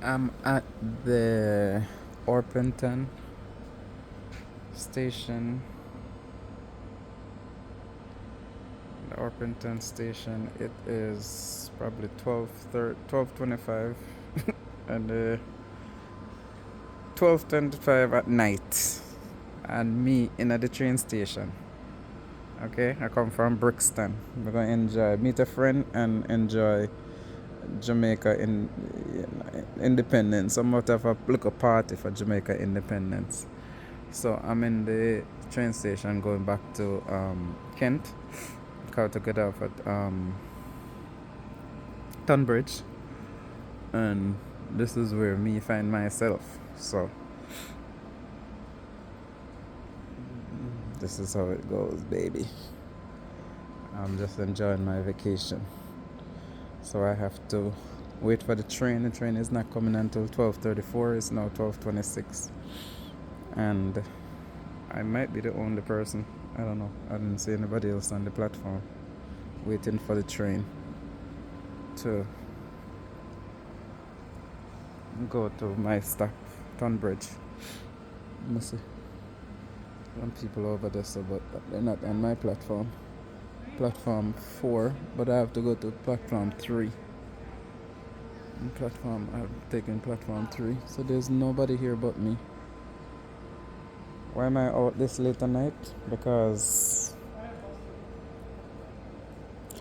I'm at the Orpington station. The Orpington station. It is probably 12:25 and 12:25 at night. And me in at the train station. Okay, I come from Brixton. We're gonna enjoy, meet a friend and enjoy Jamaica in independence. Somewhat of a little party for Jamaica independence. So I'm in the train station going back to Kent. Car to get off at Tunbridge, and this is where me find myself. So this is how it goes, baby. I'm just enjoying my vacation. So I have to wait for the train. The train is not coming until 12:34. It's now 12:26, and I might be the only person. I don't know. I didn't see anybody else on the platform waiting for the train to go to my stop, Tunbridge. Let me see. Some people over there, so but they're not on my platform. Platform 4, but I have to go to platform 3. I'm taking platform 3, so there's nobody here but me. Why am I out this late at night? Because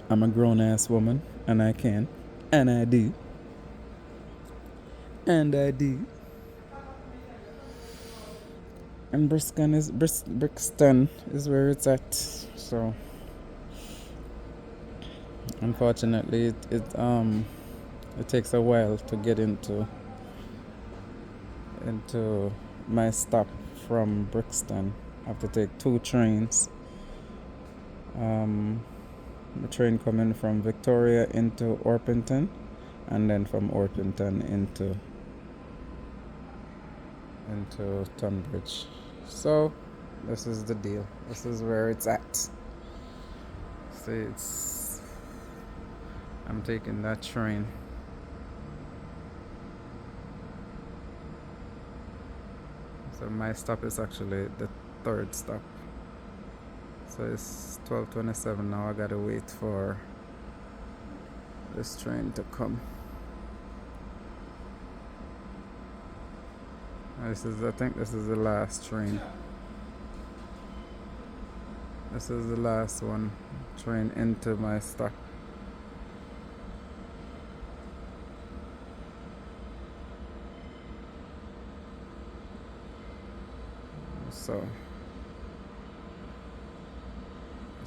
I'm a grown ass woman and I can, and I do, and I do. And Brixton is where it's at. So unfortunately, it takes a while to get into my stop from Brixton. I have to take 2 trains. The train coming from Victoria into Orpington, and then from Orpington into Tunbridge. So this is the deal. This is where it's at. See, I'm taking that train. So my stop is actually the 3rd stop. So it's 12:27 now. I gotta wait for this train to come. I think this is the last train. This is the last one. Train into my stop.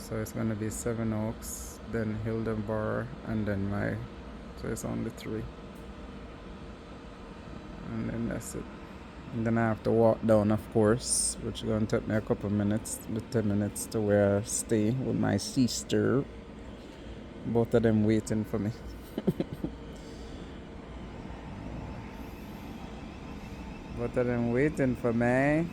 So it's gonna be Seven Oaks, then Hildenborough, and then so it's only 3. And then that's it. And then I have to walk down, of course, which is gonna take me a couple minutes, 10 minutes to where I stay with my sister. Both of them waiting for me. Both of them waiting for me.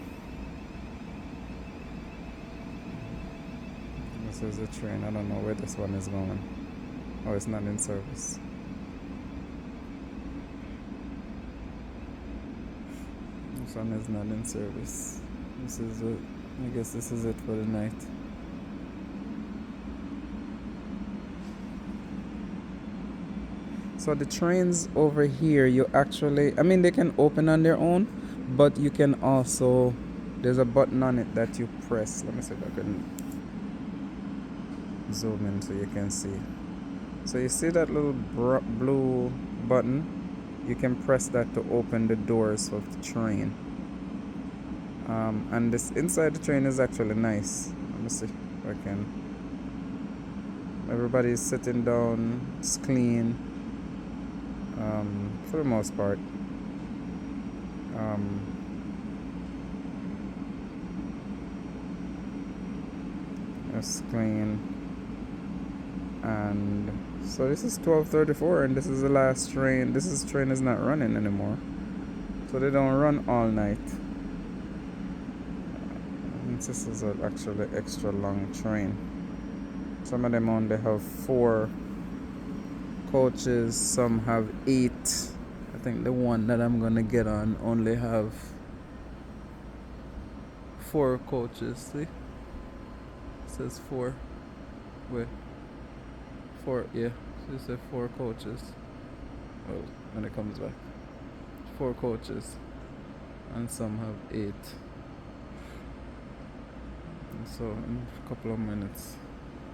This is the train. I don't know where this one is going. Oh, it's not in service. This one is not in service. This is it. I guess this is it for the night. So the trains over here, they can open on their own, but you can also, there's a button on it that you press. Let me see if I can zoom in so you can see. So you see that little blue button? You can press that to open the doors of the train. And this inside the train is actually nice. Let me see if I can. Everybody's sitting down. It's clean. For the most part. It's clean. And so this is 12:34, and this is the last train. This train is not running anymore, so they don't run all night. And this is actually extra long train. Some of them only have 4 coaches. Some have 8. I think the one that I'm gonna get on only have 4 coaches. See, it says 4. Wait, 4. Yeah, so it says 4 coaches. Oh, when it comes back, 4 coaches, and some have 8. And so in a couple of minutes,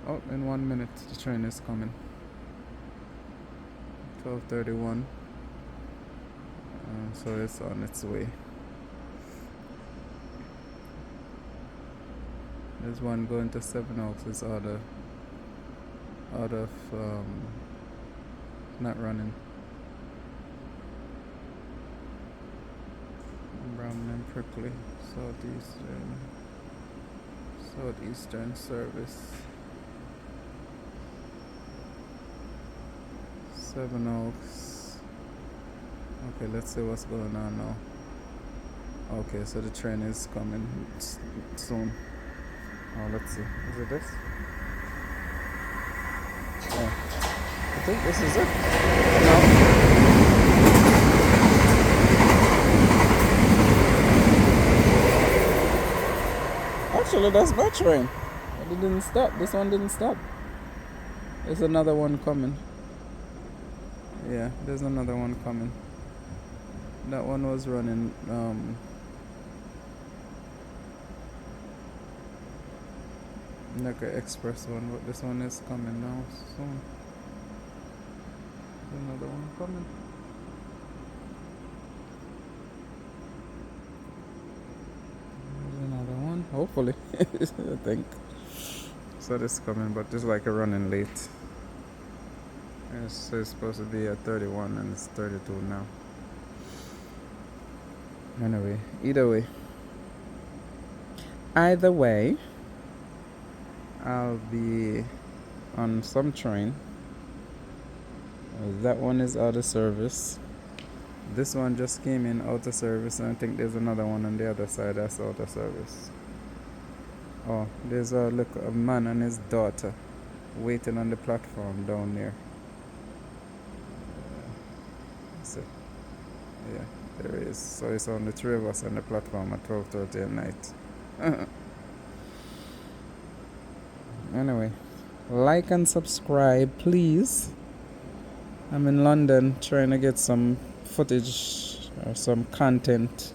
oh, in 1 minute, the train is coming. 12:31. So it's on its way. There's one going to Seven Oaks. It's out of not running. Brown and Prickly, Southeastern service. Seven Oaks. Okay, let's see what's going on now. Okay, so the train is coming soon. Oh, let's see. Is it this? Oh, I think this is it. No. Actually, that's my train. But it didn't stop. This one didn't stop. There's another one coming. Yeah, there's another one coming. That one was running like an express one, but this one is coming now soon. There's another one coming. There's another one, hopefully. I think. So this is coming, but it's like a running late. It's supposed to be at 31 and it's 32 now. Anyway, either way, I'll be on some train. That one is out of service. This one just came in out of service, and I think there's another one on the other side that's out of service. Oh, there's a man and his daughter waiting on the platform down there. Yeah, there is. So it's on the 3 of us on the platform at 12:30 at night. Anyway, like and subscribe, please. I'm in London trying to get some footage or some content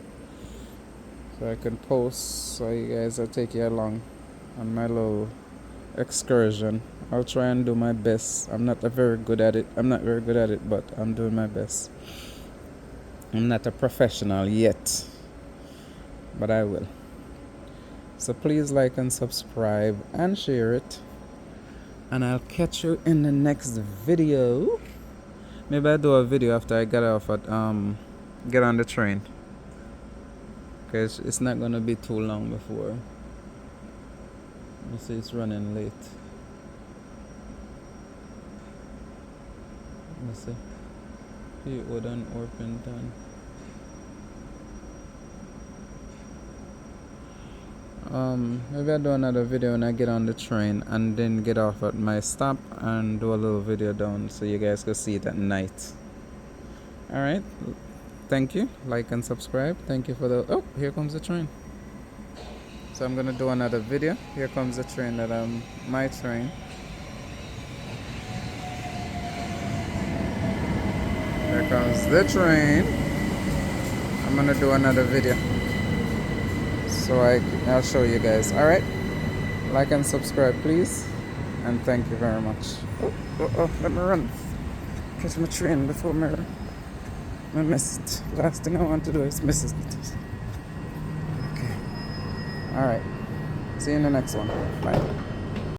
so I can post, so you guys will take you along on my little excursion. I'll try and do my best. I'm not very good at it, but I'm doing my best. I'm not a professional yet, but I will. So please like and subscribe and share it, and I'll catch you in the next video. Maybe I'll do a video after I get on the train, because it's not gonna be too long before. You see, it's running late. Let's see. Woodon Orpington. Maybe I'll do another video when I get on the train and then get off at my stop and do a little video down so you guys can see it at night. Alright. Thank you. Like and subscribe. Thank you for the... Oh, here comes the train. So I'm gonna do another video. Here comes the train my train. Here comes the train. I'm gonna do another video, so I'll show you guys. Alright, like and subscribe please, and thank you very much. Oh, let me run, catch my train before I miss it. Last thing I want to do is miss it. Okay, alright, see you in the next one. Bye.